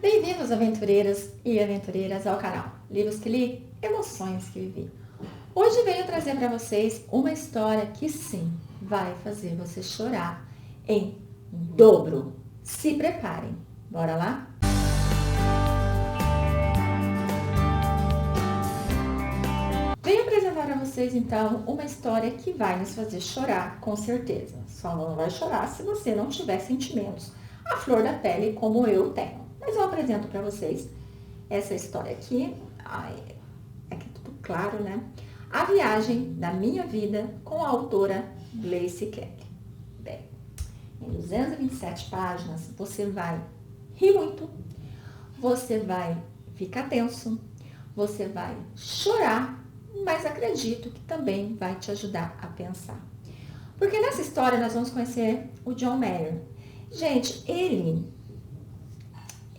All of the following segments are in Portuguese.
Bem-vindos, aventureiras e aventureiras, ao canal Livros que Li, Emoções que Vivi. Hoje venho trazer para vocês uma história que sim, vai fazer você chorar em dobro. Se preparem, bora lá? Venho apresentar a vocês então uma história que vai nos fazer chorar com certeza. Só não vai chorar se você não tiver sentimentos à flor da pele como eu tenho. Mas eu apresento para vocês essa história aqui. Aqui tudo claro, né? A Viagem da Minha Vida, com a autora Gleice Kelly. Bem, em 227 páginas, você vai rir muito, você vai ficar tenso, você vai chorar, mas acredito que também vai te ajudar a pensar. Porque nessa história nós vamos conhecer o John Mayer. Gente,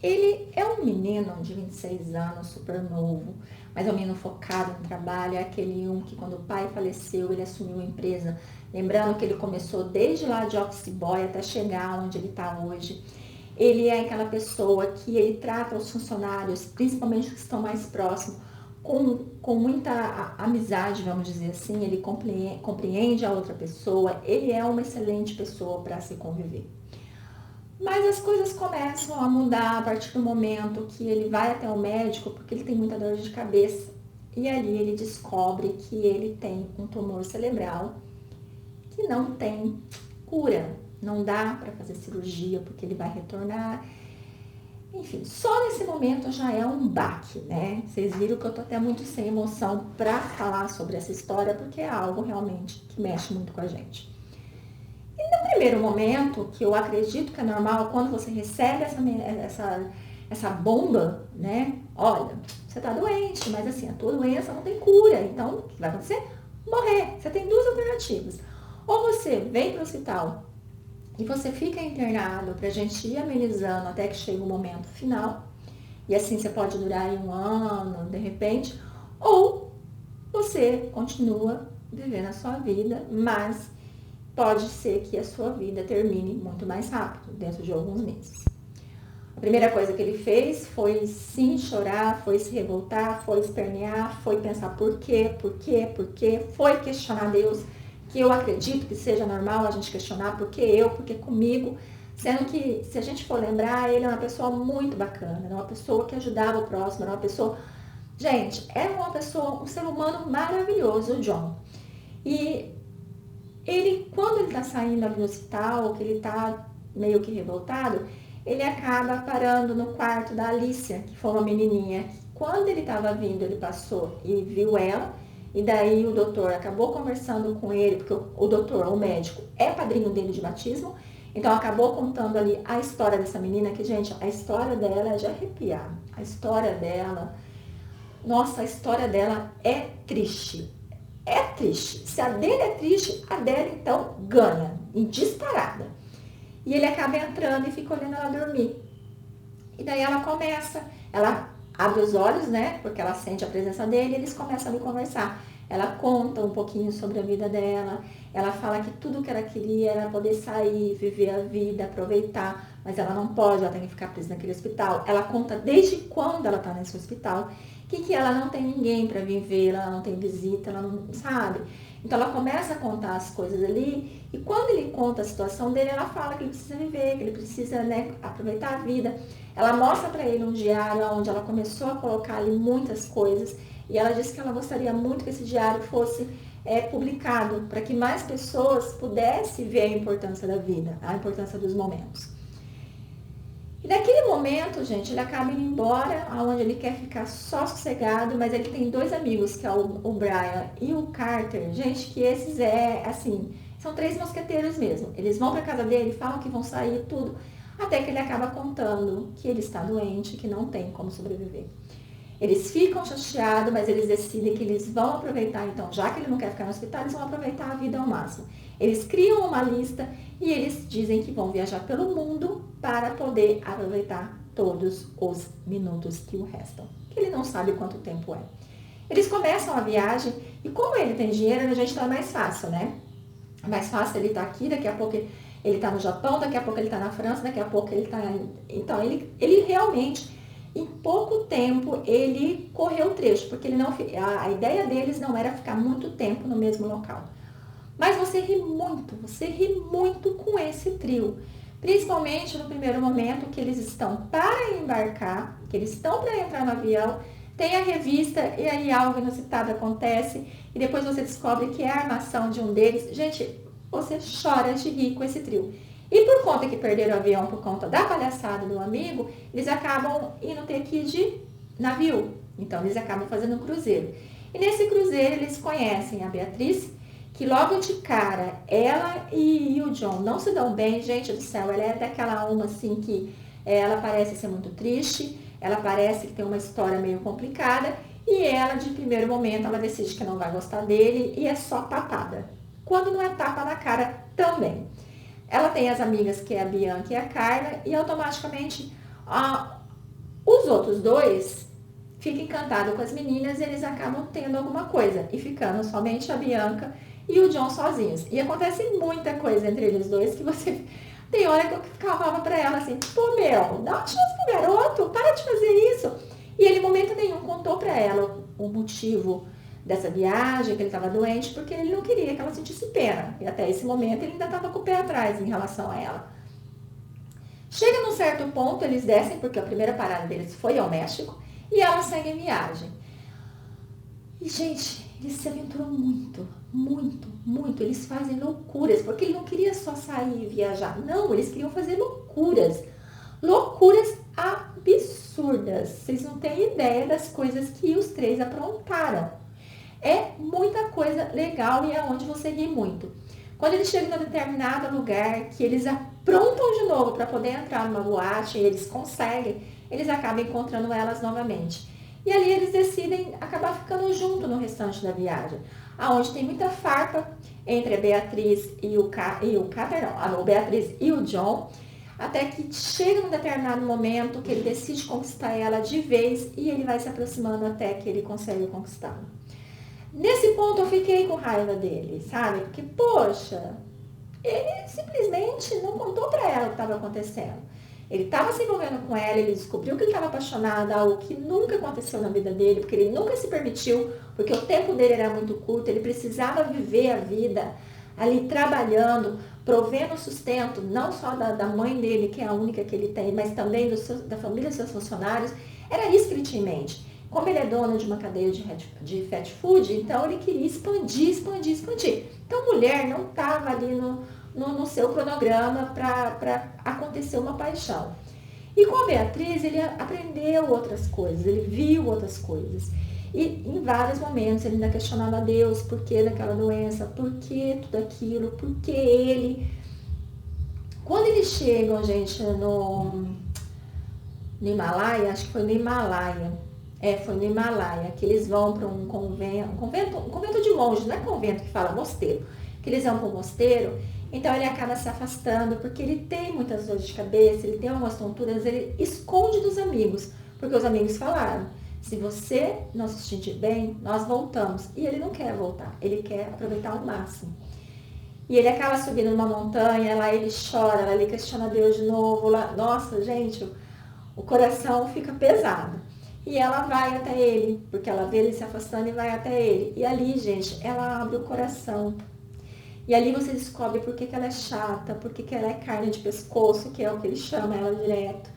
ele é um menino de 26 anos, super novo, mas é um menino focado no trabalho, é aquele que quando o pai faleceu, ele assumiu a empresa, lembrando que ele começou desde lá de office boy até chegar onde ele está hoje. Ele é aquela pessoa que ele trata os funcionários, principalmente os que estão mais próximos, com muita amizade, vamos dizer assim, ele compreende a outra pessoa, ele é uma excelente pessoa para se conviver. Mas as coisas começam a mudar a partir do momento que ele vai até o médico, porque ele tem muita dor de cabeça. E ali ele descobre que ele tem um tumor cerebral que não tem cura. Não dá para fazer cirurgia, porque ele vai retornar. Enfim, só nesse momento já é um baque, né? Vocês viram que eu tô até muito sem emoção para falar sobre essa história, porque é algo realmente que mexe muito com a gente. No primeiro momento, que eu acredito que é normal, quando você recebe essa bomba, né? Olha, você tá doente, mas assim, a tua doença não tem cura. Então, o que vai acontecer? Morrer. Você tem duas alternativas. Ou você vem para o hospital e você fica internado pra gente ir amenizando até que chega o momento final. E assim você pode durar aí 1 ano, de repente. Ou você continua vivendo a sua vida, mas pode ser que a sua vida termine muito mais rápido, dentro de alguns meses. A primeira coisa que ele fez foi sim chorar, foi se revoltar, foi espernear, foi pensar por quê, foi questionar Deus, que eu acredito que seja normal a gente questionar por que comigo, sendo que, se a gente for lembrar, ele é uma pessoa muito bacana, era uma pessoa que ajudava o próximo, era uma pessoa... Gente, era uma pessoa, um ser humano maravilhoso, o John. E ele, quando ele tá saindo ali no hospital, que ele tá meio que revoltado, ele acaba parando no quarto da Alicia, que foi uma menininha. Quando ele tava vindo, ele passou e viu ela, e daí o doutor acabou conversando com ele, porque o doutor, o médico, é padrinho dele de batismo, então acabou contando ali a história dessa menina, que, gente, a história dela é de arrepiar. A história dela, nossa, a história dela é triste. É triste. Se a dele é triste, a dela então ganha, em disparada. E ele acaba entrando e fica olhando ela dormir. E daí ela abre os olhos, né? Porque ela sente a presença dele e eles começam a conversar. Ela conta um pouquinho sobre a vida dela. Ela fala que tudo que ela queria era poder sair, viver a vida, aproveitar. Mas ela não pode, ela tem que ficar presa naquele hospital. Ela conta desde quando ela tá nesse hospital. Que ela não tem ninguém para viver, ela não tem visita, ela não sabe. Então ela começa a contar as coisas ali, e quando ele conta a situação dele, ela fala que ele precisa viver, que ele precisa, né, aproveitar a vida. Ela mostra para ele um diário onde ela começou a colocar ali muitas coisas, e ela disse que ela gostaria muito que esse diário fosse publicado, para que mais pessoas pudessem ver a importância da vida, a importância dos momentos. E naquele momento, gente, ele acaba indo embora, onde ele quer ficar só sossegado, mas ele tem 2 amigos, que é o Brian e o Carter. Gente, que esses são 3 mosqueteiros mesmo. Eles vão pra casa dele, falam que vão sair, tudo, até que ele acaba contando que ele está doente, que não tem como sobreviver. Eles ficam chateados, mas eles decidem que eles vão aproveitar, então, já que ele não quer ficar no hospital, eles vão aproveitar a vida ao máximo. Eles criam uma lista e eles dizem que vão viajar pelo mundo para poder aproveitar todos os minutos que o restam. Que ele não sabe quanto tempo é. Eles começam a viagem e, como ele tem dinheiro, a gente tá mais fácil, né? É mais fácil ele tá aqui, daqui a pouco ele tá no Japão, daqui a pouco ele tá na França, daqui a pouco ele tá... Então, ele realmente em pouco tempo ele correu o trecho, porque a ideia deles não era ficar muito tempo no mesmo local. Mas você ri muito com esse trio. Principalmente no primeiro momento que eles estão para embarcar, que eles estão para entrar no avião, tem a revista e aí algo inusitado acontece e depois você descobre que é a armação de um deles. Gente, você chora de rir com esse trio. E por conta que perderam o avião por conta da palhaçada do amigo, eles acabam indo ter que ir de navio. Então eles acabam fazendo um cruzeiro. E nesse cruzeiro eles conhecem a Beatriz, que logo de cara, ela e o John não se dão bem, gente do céu, ela é daquela uma assim que ela parece ser muito triste, ela parece que tem uma história meio complicada, e ela, de primeiro momento, ela decide que não vai gostar dele, e é só papada. Quando não é tapa na cara, também. Ela tem as amigas, que é a Bianca e a Carla, e automaticamente os outros dois ficam encantados com as meninas, e eles acabam tendo alguma coisa, e ficando somente a Bianca e o John sozinhos. E acontece muita coisa entre eles dois que você... Tem hora que eu falava pra ela assim, pô, meu, dá uma chance pro garoto, para de fazer isso. E ele, em momento nenhum, contou pra ela o motivo dessa viagem, que ele estava doente, porque ele não queria que ela sentisse pena. E até esse momento ele ainda estava com o pé atrás em relação a ela. Chega num certo ponto, eles descem, porque a primeira parada deles foi ao México, e ela segue em viagem. E, gente, eles se aventuram muito, muito, muito. Eles fazem loucuras, porque ele não queria só sair e viajar. Não, eles queriam fazer loucuras. Loucuras absurdas. Vocês não têm ideia das coisas que os três aprontaram. É muita coisa legal e é onde você ri muito. Quando eles chegam em um determinado lugar, que eles aprontam de novo para poder entrar numa boate, e eles conseguem, eles acabam encontrando elas novamente. E ali eles decidem acabar ficando junto no restante da viagem, aonde tem muita farpa entre a Beatriz e a Beatriz e o John, até que chega num determinado momento que ele decide conquistar ela de vez e ele vai se aproximando até que ele consegue conquistá-la. Nesse ponto eu fiquei com raiva dele, sabe? Porque, poxa, ele simplesmente não contou pra ela o que estava acontecendo. Ele estava se envolvendo com ela, ele descobriu que ele estava apaixonado, algo que nunca aconteceu na vida dele, porque ele nunca se permitiu, porque o tempo dele era muito curto, ele precisava viver a vida ali trabalhando, provendo sustento, não só da mãe dele, que é a única que ele tem, mas também da família dos seus funcionários. Era isso que ele tinha em mente. Como ele é dono de uma cadeia de fast food, então ele queria expandir. Então, mulher não estava ali no seu cronograma para acontecer uma paixão. E com a Beatriz, ele aprendeu outras coisas, ele viu outras coisas. E em vários momentos ele ainda questionava a Deus por que daquela doença, por que tudo aquilo, por que ele. Quando eles chegam, gente, no Himalaia, acho que foi no Himalaia. Foi no Himalaia, que eles vão para um convento de monges, não é convento que fala mosteiro, que eles vão para um mosteiro, então ele acaba se afastando, porque ele tem muitas dores de cabeça, ele tem algumas tonturas, ele esconde dos amigos, porque os amigos falaram, se você não se sentir bem, nós voltamos, e ele não quer voltar, ele quer aproveitar ao máximo. E ele acaba subindo numa montanha, lá ele chora, lá ele questiona Deus de novo, lá, nossa, gente, o coração fica pesado. E ela vai até ele, porque ela vê ele se afastando e vai até ele. E ali, gente, ela abre o coração. E ali você descobre por que ela é chata, por que ela é carne de pescoço, que é o que ele chama ela direto.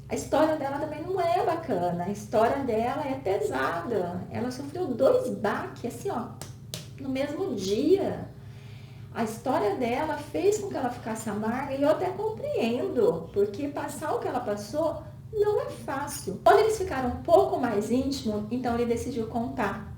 A história dela também não é bacana, a história dela é pesada. Ela sofreu 2 baques, assim, ó, no mesmo dia. A história dela fez com que ela ficasse amarga e eu até compreendo, porque passar o que ela passou não é fácil. Quando eles ficaram um pouco mais íntimos, então ele decidiu contar.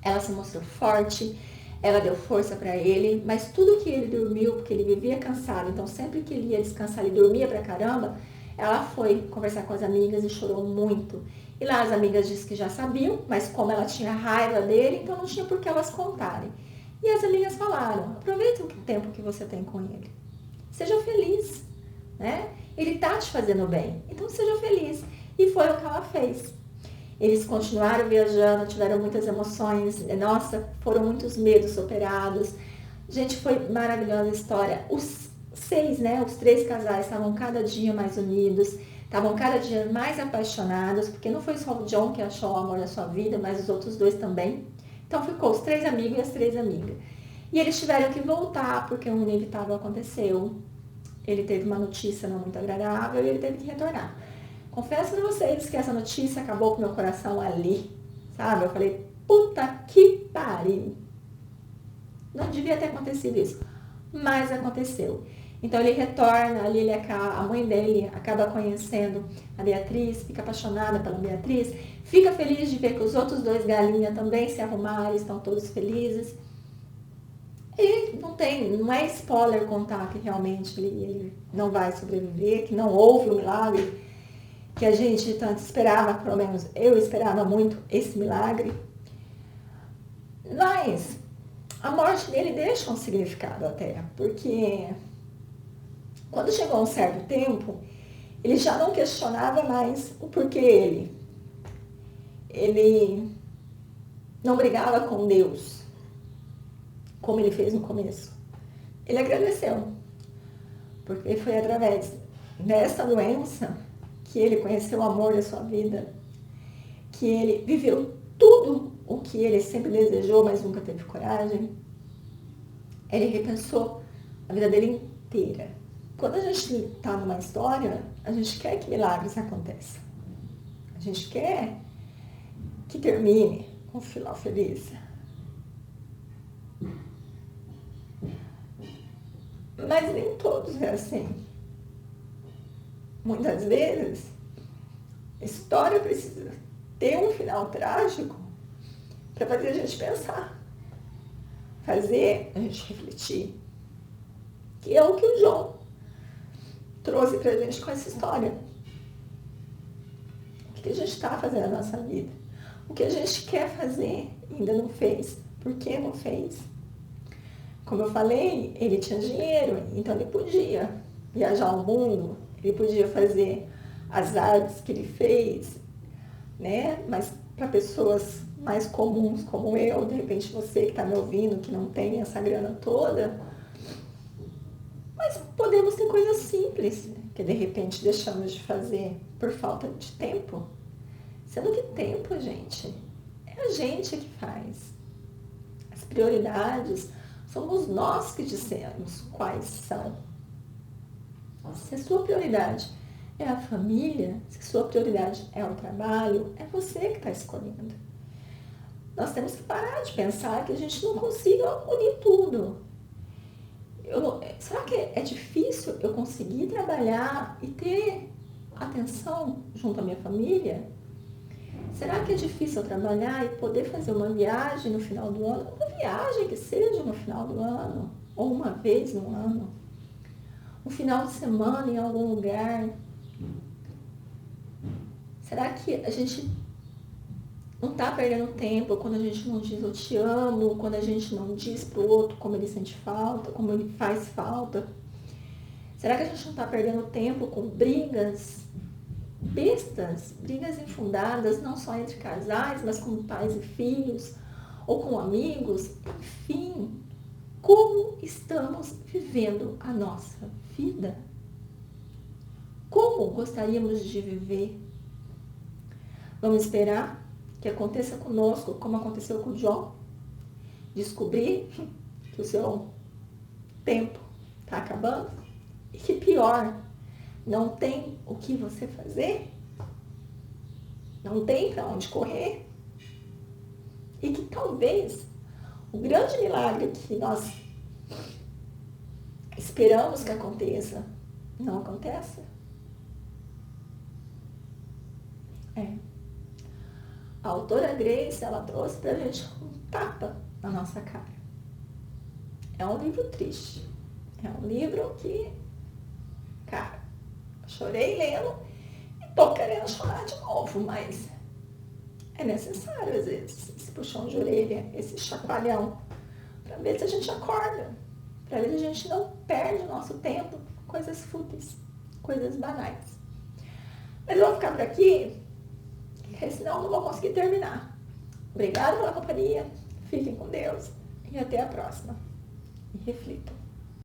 Ela se mostrou forte, ela deu força para ele, mas tudo que ele dormiu, porque ele vivia cansado, então sempre que ele ia descansar, ele dormia pra caramba, ela foi conversar com as amigas e chorou muito. E lá as amigas disseram que já sabiam, mas como ela tinha raiva dele, então não tinha por que elas contarem. E as amigas falaram, aproveita o tempo que você tem com ele. Seja feliz, né? Ele tá te fazendo bem, então seja feliz. E foi o que ela fez. Eles continuaram viajando, tiveram muitas emoções, nossa, foram muitos medos superados. Gente, foi maravilhosa a história. Os 6, né, os 3 casais estavam cada dia mais unidos, Estavam cada dia mais apaixonados, porque não foi só o John que achou o amor da sua vida, mas os outros dois também. Então ficou os 3 amigos e as 3 amigas. E eles tiveram que voltar, porque um inevitável aconteceu. Ele teve uma notícia não muito agradável e ele teve que retornar. Confesso pra vocês que essa notícia acabou com meu coração ali, sabe? Eu falei, puta que pariu. Não devia ter acontecido isso, mas aconteceu. Então ele retorna, ali a mãe dele acaba conhecendo a Beatriz, fica apaixonada pela Beatriz, fica feliz de ver que os outros 2 galinhas também se arrumaram, estão todos felizes. E não é spoiler contar que realmente ele não vai sobreviver, que não houve o milagre que a gente tanto esperava, pelo menos eu esperava muito esse milagre. Mas a morte dele deixa um significado até, porque quando chegou um certo tempo, ele já não questionava mais o porquê ele não brigava com Deus, como ele fez no começo. Ele agradeceu, porque foi através dessa doença que ele conheceu o amor da sua vida, que ele viveu tudo o que ele sempre desejou, mas nunca teve coragem. Ele repensou a vida dele inteira. Quando a gente está numa história, a gente quer que milagres aconteçam. A gente quer que termine com um final feliz. Mas nem todos é assim. Muitas vezes, a história precisa ter um final trágico para fazer a gente pensar, fazer a gente refletir. Que é o que o John trouxe pra gente com essa história. O que a gente está fazendo na nossa vida? O que a gente quer fazer e ainda não fez? Por que não fez? Como eu falei, ele tinha dinheiro, então ele podia viajar ao mundo, ele podia fazer as artes que ele fez, né? Mas para pessoas mais comuns como eu, de repente você que está me ouvindo, que não tem essa grana toda, mas podemos ter coisas simples, que de repente deixamos de fazer por falta de tempo. Sendo que tempo, gente, é a gente que faz. As prioridades somos nós que dissemos quais são. Se a sua prioridade é a família, se a sua prioridade é o trabalho, é você que está escolhendo. Nós temos que parar de pensar que a gente não consiga unir tudo. Será que é difícil eu conseguir trabalhar e ter atenção junto à minha família? Será que é difícil eu trabalhar e poder fazer uma viagem no final do ano? Uma viagem que seja no final do ano, ou uma vez no ano. Um final de semana em algum lugar. Será que a gente não está perdendo tempo quando a gente não diz eu te amo, quando a gente não diz para o outro como ele sente falta, como ele faz falta? Será que a gente não está perdendo tempo com brigas bestas, brigas infundadas, não só entre casais, mas com pais e filhos, ou com amigos? Enfim, como estamos vivendo a nossa vida? Como gostaríamos de viver? Vamos esperar que aconteça conosco, como aconteceu com o John, descobrir que o seu tempo está acabando e que pior, não tem o que você fazer, não tem para onde correr, e que talvez o grande milagre que nós esperamos que aconteça não aconteça. A autora Grace, ela trouxe pra gente um tapa na nossa cara. É um livro triste. É um livro que, cara, chorei lendo e tô querendo chorar de novo, mas é necessário, às vezes, esse puxão de orelha, esse chacoalhão, pra ver se a gente acorda, pra ver se a gente não perde o nosso tempo com coisas fúteis, coisas banais. Mas eu vou ficar por aqui, porque senão eu não vou conseguir terminar. Obrigada pela companhia, fiquem com Deus e até a próxima. E reflitam.